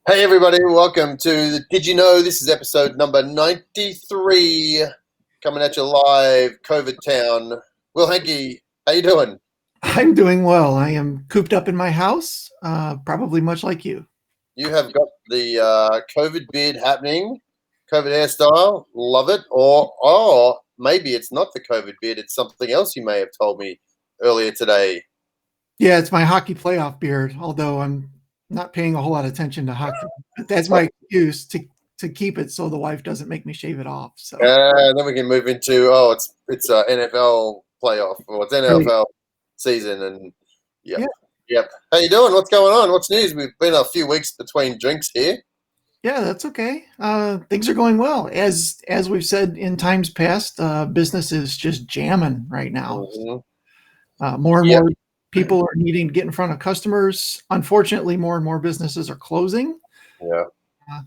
Hey everybody, welcome to the Did You Know? This is episode number 93, coming at you live, COVID town. Will Hankey, how you doing? I'm doing well. I am cooped up in my house, probably much like you. You have got the COVID beard happening, COVID hairstyle, love it. Or maybe it's not the COVID beard, it's something else you may have told me earlier today. Yeah, it's my hockey playoff beard, although I'm not paying a whole lot of attention to hockey. But that's my excuse to keep it so the wife doesn't make me shave it off. So Then we can move into, it's NFL playoff, or it's right. NFL season, and yep. Yeah, Yep. How you doing? What's going on? What's news? We've been a few weeks between drinks here. yeah, that's okay. Things are going well. As we've said in times past, business is just jamming right now. Mhm. More and Yep. more people are needing to get in front of customers. Unfortunately, more and more businesses are closing. Yeah.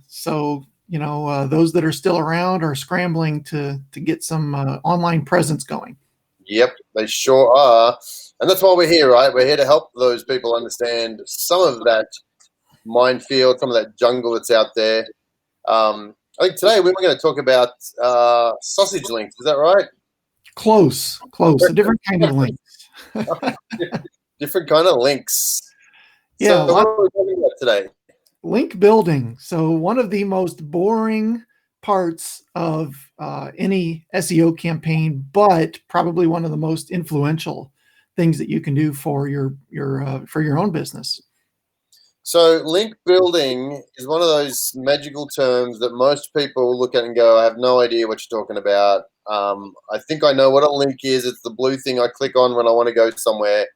So those that are still around are scrambling to get some online presence going. Yep. They sure are. And that's why we're here, right? We're here to help those people understand some of that minefield, some of that jungle that's out there. I think today we were going to talk about sausage links. Is that right? Close, a different kind of links. Different kind of links. Yeah, So what are we talking about today? link building. So one of the most boring parts of any SEO campaign, but probably one of the most influential things that you can do for your own business. So link building is one of those magical terms that most people look at and go, I have no idea what you're talking about. I think I know what a link is. It's the blue thing I click on when I want to go somewhere.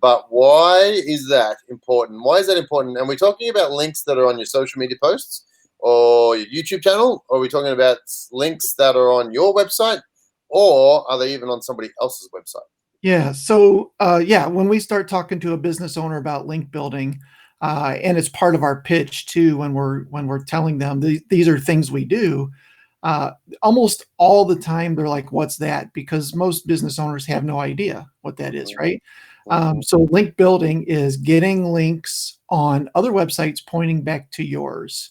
But why is that important? Why is that important? And we're talking about links that are on your social media posts or your YouTube channel, or are we talking about links that are on your website, or are they even on somebody else's website? Yeah. So, when we start talking to a business owner about link building, and it's part of our pitch too, when we're telling them these are things we do, uh, almost all the time they're like, "What's that?" Because most business owners have no idea what that is, Mhm, right? mhm. So, link building is getting links on other websites pointing back to yours.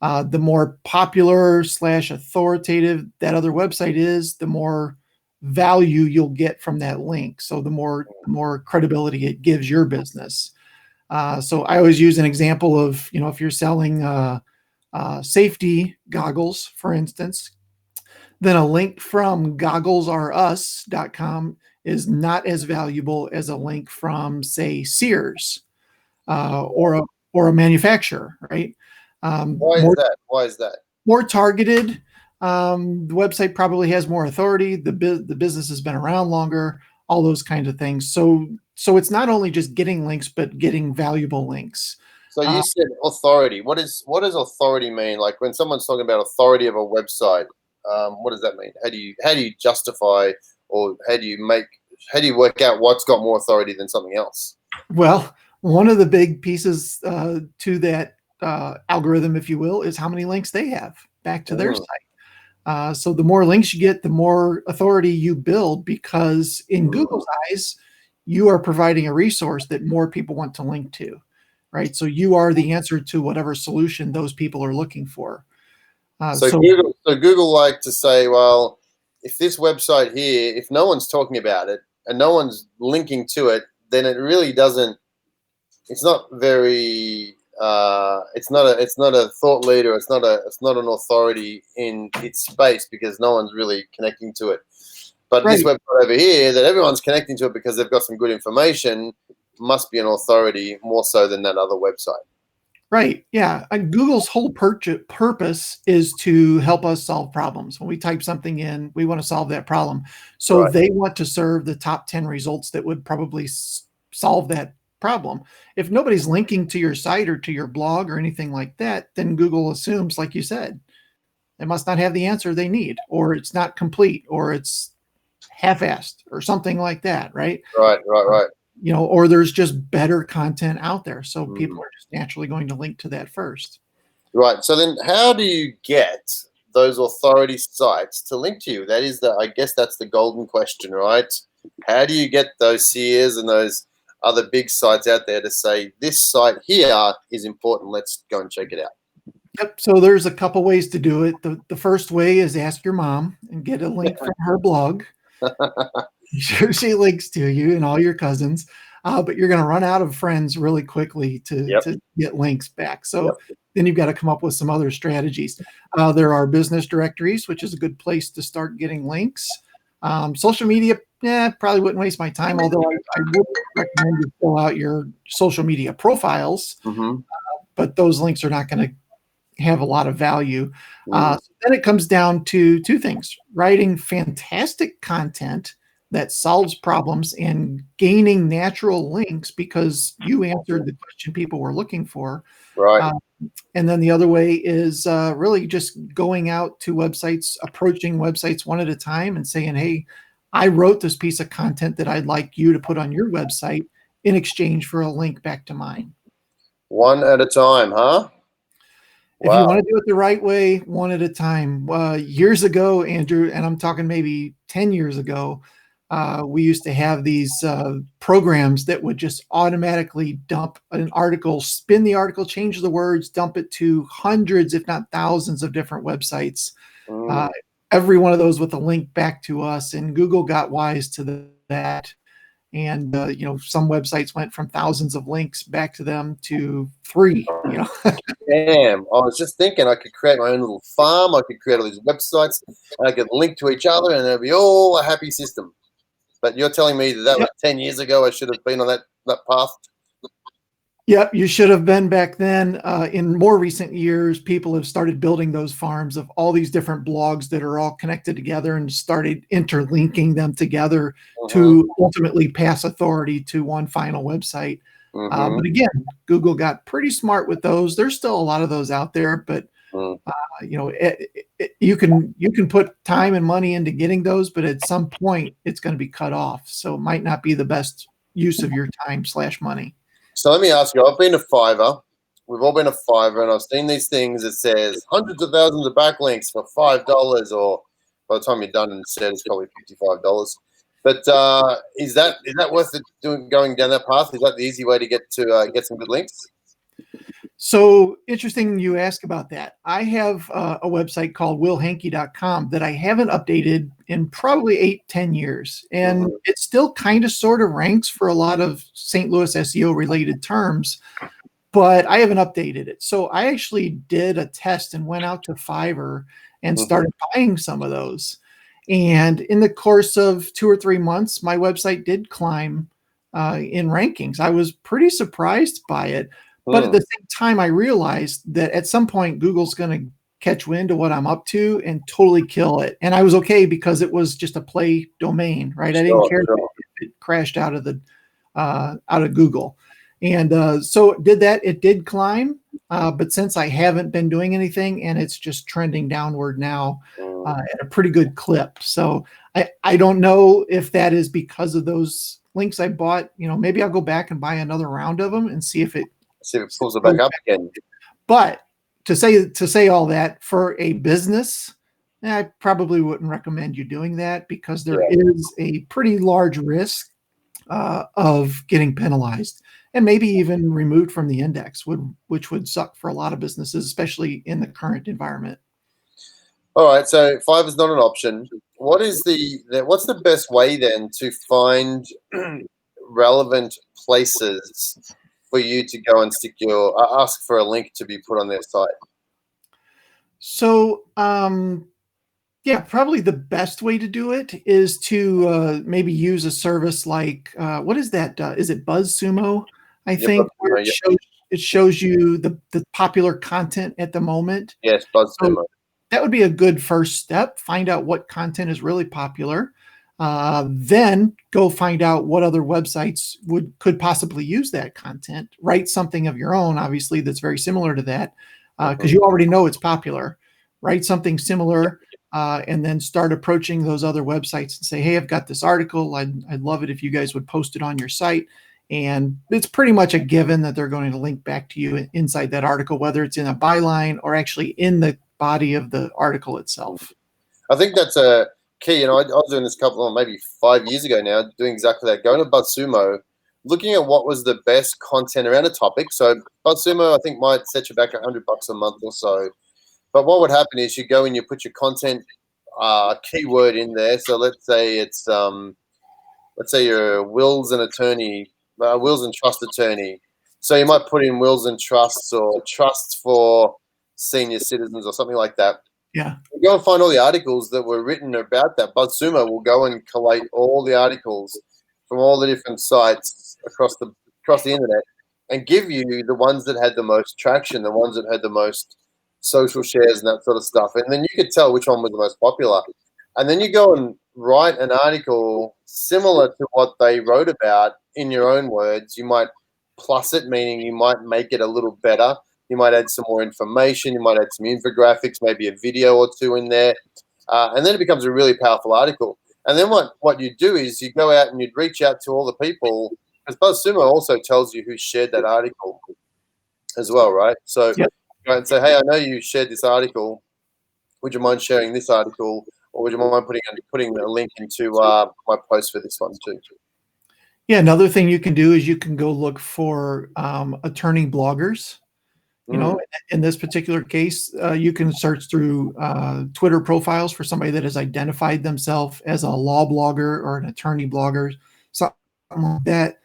The more popular slash authoritative that other website is, the more value you'll get from that link. So the more credibility it gives your business. So I always use an example of, if you're selling safety goggles, for instance, then a link from gogglesrus.com is not as valuable as a link from, say, Sears or a manufacturer, right? Why is More that? Why is that? more targeted. The website probably has more authority. The business has been around longer. All those kinds of things. So it's not only just getting links, but getting valuable links. So you Uh, said authority. What does authority mean? Like when someone's talking about authority of a website, what does that mean? How do you justify, or how do you work out what's got more authority than something else? well, one of the big pieces to that algorithm, if you will, is how many links they have back to their Mm, site. So the more links you get, the more authority you build, because in mm. Google's eyes, you are providing a resource that more people want to link to, right? So you are the answer to whatever solution those people are looking for. Uh, So so Google like to say, well, if this website here, if no one's talking about it and no one's linking to it, then it really doesn't. It's not very. It's not a thought leader. It's not an authority in its space because no one's really connecting to it. But this right, website over here, that everyone's connecting to it because they've got some good information, must be an authority more so than that other website. right, yeah. Google's whole purpose is to help us solve problems. When we type something in, we want to solve that problem. So Right. they want to serve the top 10 results that would probably solve that problem. If nobody's linking to your site or to your blog or anything like that, then Google assumes, like you said, they must not have the answer they need, or it's not complete, or it's half-assed, or something like that, right? Right. Right. Right. Or there's just better content out there. So people Mm. are just naturally going to link to that first. Right. So then, how do you get those authority sites to link to you? That is I guess that's the golden question, right? How do you get those seers and those other big sites out there to say this site here is important. Let's go and check it out. Yep. So there's a couple ways to do it. The first way is ask your mom and get a link from her blog. Sure, she links to you and all your cousins, but you're going to run out of friends really quickly to get links back. So then you've got to come up with some other strategies. There are business directories, which is a good place to start getting links. Social media, probably wouldn't waste my time, although I would recommend you fill out your social media profiles, but those links are not going to have a lot of value. So then it comes down to two things: writing fantastic content that solves problems and gaining natural links because you answered the question people were looking for. Right. And then the other way is really just going out to websites, approaching websites one at a time and saying, hey, I wrote this piece of content that I'd like you to put on your website in exchange for a link back to mine. One at a time, huh? If you want to do it the right way, one at a time. Years ago, Andrew, and I'm talking maybe 10 years ago, we used to have these programs that would just automatically dump an article, spin the article, change the words, dump it to hundreds, if not thousands of different websites. Every one of those with a link back to us, and Google got wise to that. And, some websites went from thousands of links back to them to 3, Damn. I was just thinking I could create my own little farm. I could create all these websites and I could link to each other and it'd be all a happy system. But you're telling me that was 10 years ago. I should have been on that path. Yep, you should have been back then. In more recent years, people have started building those farms of all these different blogs that are all connected together and started interlinking them together to ultimately pass authority to one final website. But again, Google got pretty smart with those. There's still a lot of those out there, but you can put time and money into getting those, but at some point it's going to be cut off. So it might not be the best use of your time/money. So let me ask you, I've been to Fiverr. We've all been to Fiverr, and I've seen these things that says hundreds of thousands of backlinks for $5, or by the time you're done and said, it's probably $55. But is that worth it going down that path? Is that the easy way to get some good links? So interesting you ask about that. I have a website called willhanke.com that I haven't updated in probably 8-10 years. And it still kind of sort of ranks for a lot of St. Louis SEO related terms, but I haven't updated it. So I actually did a test and went out to Fiverr and started buying some of those. And in the course of 2 or 3 months, my website did climb in rankings. I was pretty surprised by it. But at the same time, I realized that at some point, Google's going to catch wind of what I'm up to and totally kill it. And I was okay because it was just a play domain, right? I didn't care if it crashed out of Google. And so it did that. It did climb. But since I haven't been doing anything and it's just trending downward now at a pretty good clip. So I don't know if that is because of those links I bought. Maybe I'll go back and buy another round of them and see if it pulls it back up again. But to say all that, for a business, I probably wouldn't recommend you doing that because there is a pretty large risk of getting penalized and maybe even removed from the index, which would suck for a lot of businesses, especially in the current environment. All right, so Fiverr is not an option. What's the best way then to find relevant places for you to go and ask for a link to be put on their site? So, probably the best way to do it is to maybe use a service like, what is that? Is it BuzzSumo? I think where it shows you the popular content at the moment. Yes, BuzzSumo. So that would be a good first step. Find out what content is really popular. Then go find out what other websites could possibly use that content. Write something of your own, obviously, that's very similar to that, because you already know it's popular. Write something similar, and then start approaching those other websites and say, "Hey, I've got this article. I'd love it if you guys would post it on your site." And it's pretty much a given that they're going to link back to you inside that article, whether it's in a byline or actually in the body of the article itself. I think that's a key. I was doing this maybe 5 years ago now, doing exactly that. Going to BuzzSumo, looking at what was the best content around a topic. So BuzzSumo, I think, might set you back $100 a month or so. But what would happen is you go and you put your content keyword in there. So let's say it's let's say you're a wills and attorney, wills and trust attorney. So you might put in wills and trusts or trusts for senior citizens or something like that. Yeah. You go and find all the articles that were written about that. BuzzSumo will go and collate all the articles from all the different sites across the internet and give you the ones that had the most traction, the ones that had the most social shares and that sort of stuff. And then you could tell which one was the most popular. And then you go and write an article similar to what they wrote about in your own words. You might plus it, meaning you might make it a little better. You might add some more information. You might add some infographics, maybe a video or two in there. And then it becomes a really powerful article. And then what you do is you go out and you'd reach out to all the people, because BuzzSumo also tells you who shared that article as well, right? So Yep. go out and say, hey, I know you shared this article. Would you mind sharing this article? Or would you mind putting a link into my post for this one too? Yeah, another thing you can do is you can go look for attorney bloggers. You know, in this particular case, you can search through Twitter profiles for somebody that has identified themselves as a law blogger or an attorney blogger, something like that.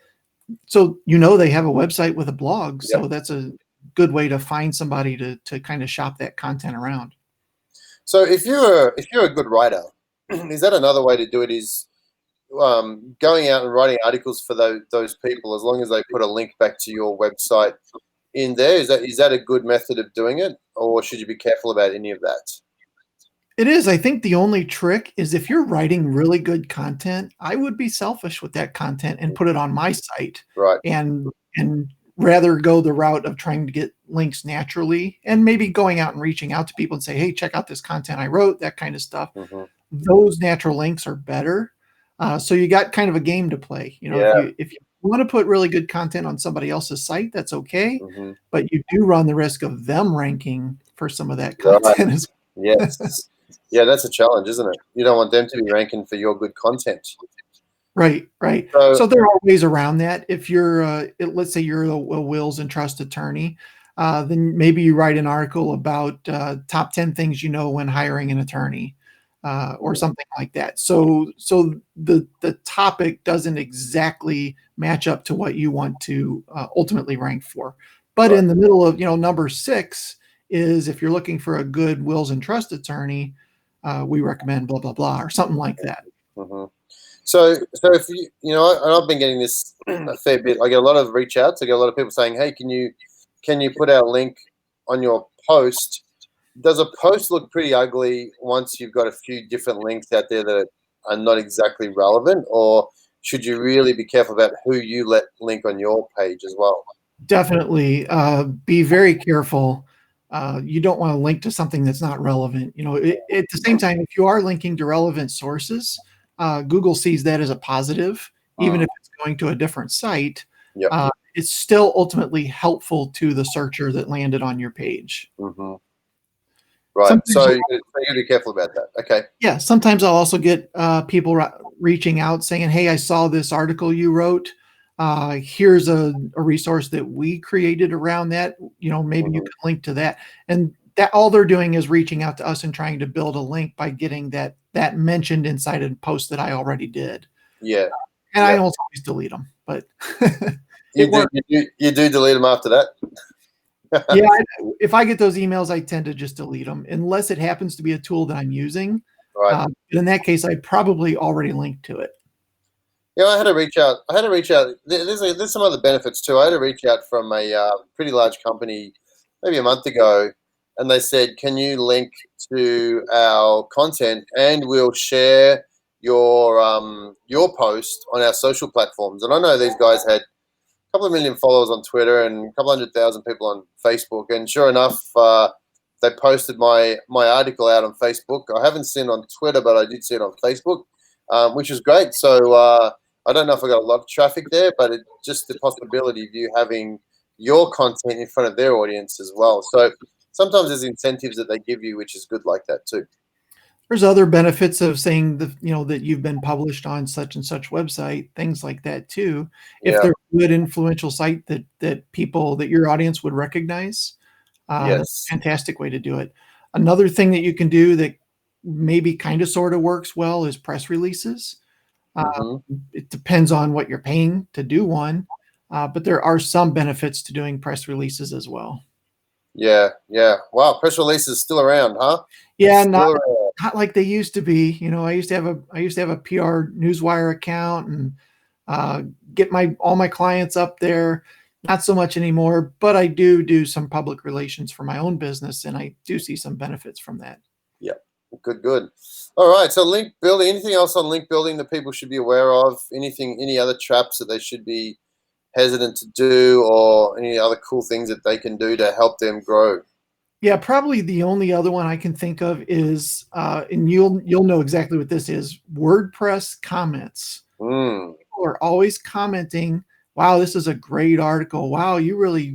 So they have a website with a blog. So that's a good way to find somebody to kind of shop that content around. So if you're a good writer, is that another way to do it? Is going out and writing articles for those people, as long as they put a link back to your website in there, is that a good method of doing it, or should you be careful about any of that? It is. I think the only trick is if you're writing really good content, I would be selfish with that content and put it on my site, Right. and rather go the route of trying to get links naturally, and maybe going out and reaching out to people and say, hey, check out this content I wrote, that kind of stuff. Mm-hmm. Those natural links are better. So you got kind of a game to play. If you want to put really good content on somebody else's site, that's okay. Mm-hmm. But you do run the risk of them ranking for some of that content as well. Yes. Yeah, that's a challenge, isn't it? You don't want them to be ranking for your good content. Right. So there are ways around that. If you're, let's say you're a wills and trust attorney, then maybe you write an article about top 10 things you know when hiring an attorney, or something like that. So the topic doesn't exactly match up to what you want to ultimately rank for. But in the middle of, number 6 is, if you're looking for a good wills and trust attorney, we recommend blah, blah, blah, or something like that. Mm-hmm. So if and I've been getting this a fair bit. I get a lot of reach outs. I get a lot of people saying, hey, can you put our link on your post? Does a post look pretty ugly once you've got a few different links out there that are not exactly relevant, or should you really be careful about who you let link on your page as well? Definitely be very careful. You don't want to link to something that's not relevant. At the same time, if you are linking to relevant sources, Google sees that as a positive, even if it's going to a different site. Yep. It's still ultimately helpful to the searcher that landed on your page. Mm-hmm. Right. Sometimes So you got to be careful about that. Okay. Yeah. Sometimes I'll also get people reaching out saying, hey, I saw this article you wrote. Here's a resource that we created around that. Maybe you can link to that. And that all they're doing is reaching out to us and trying to build a link by getting that mentioned inside a post that I already did. Yeah. And I almost always delete them, but you do delete them after that. Yeah, if I get those emails, I tend to just delete them, unless it happens to be a tool that I'm using. Right. In that case, I probably already linked to it. Yeah, I had to reach out. There's some other benefits too. I had to reach out from a pretty large company maybe a month ago, and they said, "Can you link to our content, and we'll share your post on our social platforms?" And I know these guys had a couple of million followers on Twitter and a couple 100,000 people on Facebook. And sure enough, they posted my article out on Facebook. I haven't seen it on Twitter, but I did see it on Facebook, which is great. So I don't know if I got a lot of traffic there, but it's just the possibility of you having your content in front of their audience as well. So sometimes there's incentives that they give you, which is good like that too. There's other benefits of saying that you've been published on such and such website, things like that too. If Yeah. they're a good influential site that your audience would recognize, that's Yes. a fantastic way to do it. Another thing that you can do that maybe kind of sort of works well is press releases. Hmm. It depends on what you're paying to do one, but there are some benefits to doing press releases as well. Yeah. Yeah. Wow. Press release is still around, huh? Yeah, Still around. not like they used to be. I used to have a PR Newswire account and uh, get my all my clients up there. Not so much anymore, but I do some public relations for my own business, and I do see some benefits from that. Yeah. Good. Good. All right. So link building. Anything else on link building that people should be aware of? Anything? Any other traps that they should be hesitant to do, or any other cool things that they can do to help them grow? Yeah, probably the only other one I can think of is, and you'll know exactly what this is, WordPress comments. Mm, People are always commenting, "Wow, this is a great article. Wow, you really,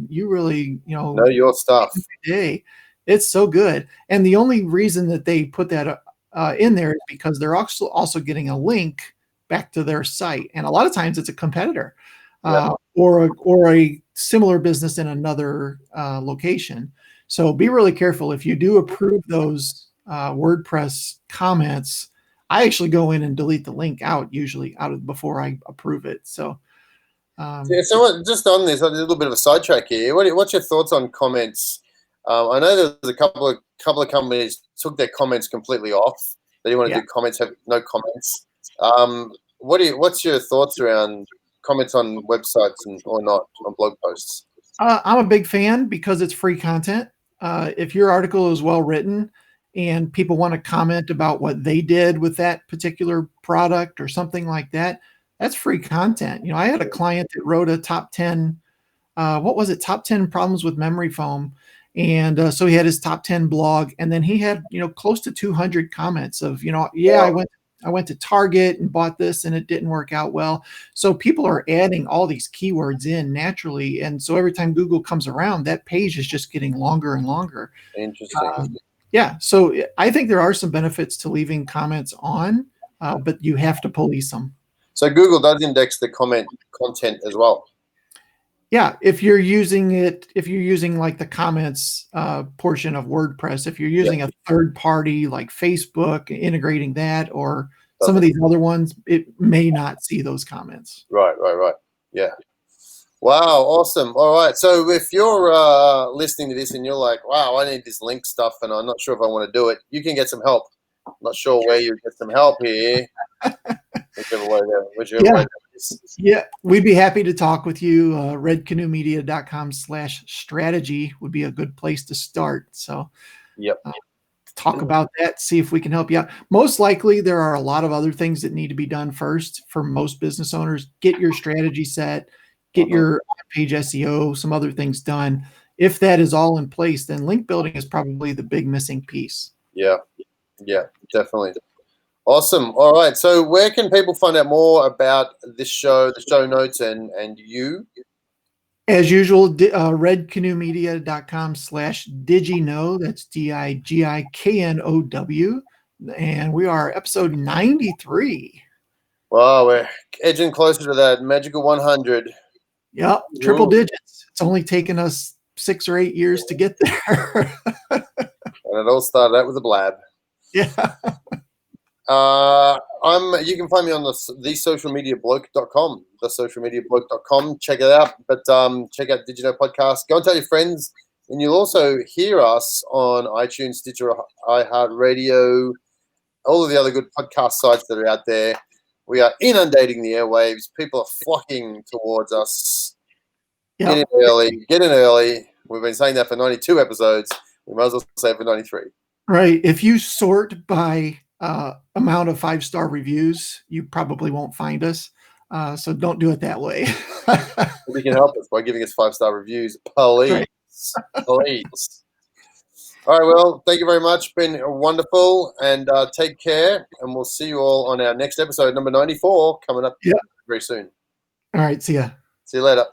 know your stuff. day. It's so good." And the only reason that they put that in there is because they're also getting a link back to their site, and a lot of times it's a competitor Yep. or a similar business in another location. So be really careful if you do approve those WordPress comments. I actually go in and delete the link usually out of before I approve it. So Yeah, so just on this, a little bit of a sidetrack here. What's your thoughts on comments? I know there's a couple of companies took their comments completely off. They didn't want to yeah, do comments, have no comments. What's your thoughts around comments on websites or not on blog posts? I'm a big fan because it's free content. If your article is well written and people want to comment about what they did with that particular product or something like that, that's free content. I had a client that wrote a top 10, what was it, top 10 problems with memory foam. And so he had his top 10 blog, and then he had, close to 200 comments of, yeah, Wow, I went to Target and bought this and it didn't work out well. So people are adding all these keywords in naturally. And so every time Google comes around, that page is just getting longer and longer. interesting. Yeah. So I think there are some benefits to leaving comments on, but you have to police them. So Google does index the comment content as well. Yeah, if you're using like the comments portion of WordPress, if you're Yeah, using a third party like Facebook, integrating that, or some of doesn't. these other ones, it may not see those comments. Right, right, right. Yeah. Wow, awesome. All right. So if you're listening to this and you're like, wow, I need this link stuff and I'm not sure if I want to do it, you can get some help. Not sure where you get some help here. Whichever way Yeah, that is. yeah, we'd be happy to talk with you. redcanoemedia.com/strategy would be a good place to start. So Yep. uh, talk about that, see if we can help you out. Most likely, there are a lot of other things that need to be done first for most business owners. Get your strategy set, get Mhm. your page SEO, some other things done. If that is all in place, then link building is probably the big missing piece. Yeah. Yeah, definitely. Awesome. All right. So where can people find out more about this show, the show notes, and you? As usual, redcanoemedia.com/digiknow. That's DIGIKNOW. And we are episode 93. Wow, we're edging closer to that magical 100. Yep, triple Ooh. digits. It's only taken us 6 or 8 years to get there. And it all started out with a blab. Yeah. You can find me on thesocialmediabloke.com, thesocialmediabloke.com. Check it out. But check out Digi Know Podcast. Go and tell your friends. And you'll also hear us on iTunes, Stitcher, iHeartRadio, all of the other good podcast sites that are out there. We are inundating the airwaves. People are flocking towards us. Get in Yep. early. Get in early. We've been saying that for 92 episodes. We might as well say it for 93. Right. If you sort by amount of 5-star reviews, you probably won't find us. So don't do it that way. You can help us by giving us 5-star reviews. Please. Right. Please. All right. Well, thank you very much. Been wonderful. And take care. And we'll see you all on our next episode, number 94, coming up Yeah. very soon. All right. See ya. See you later.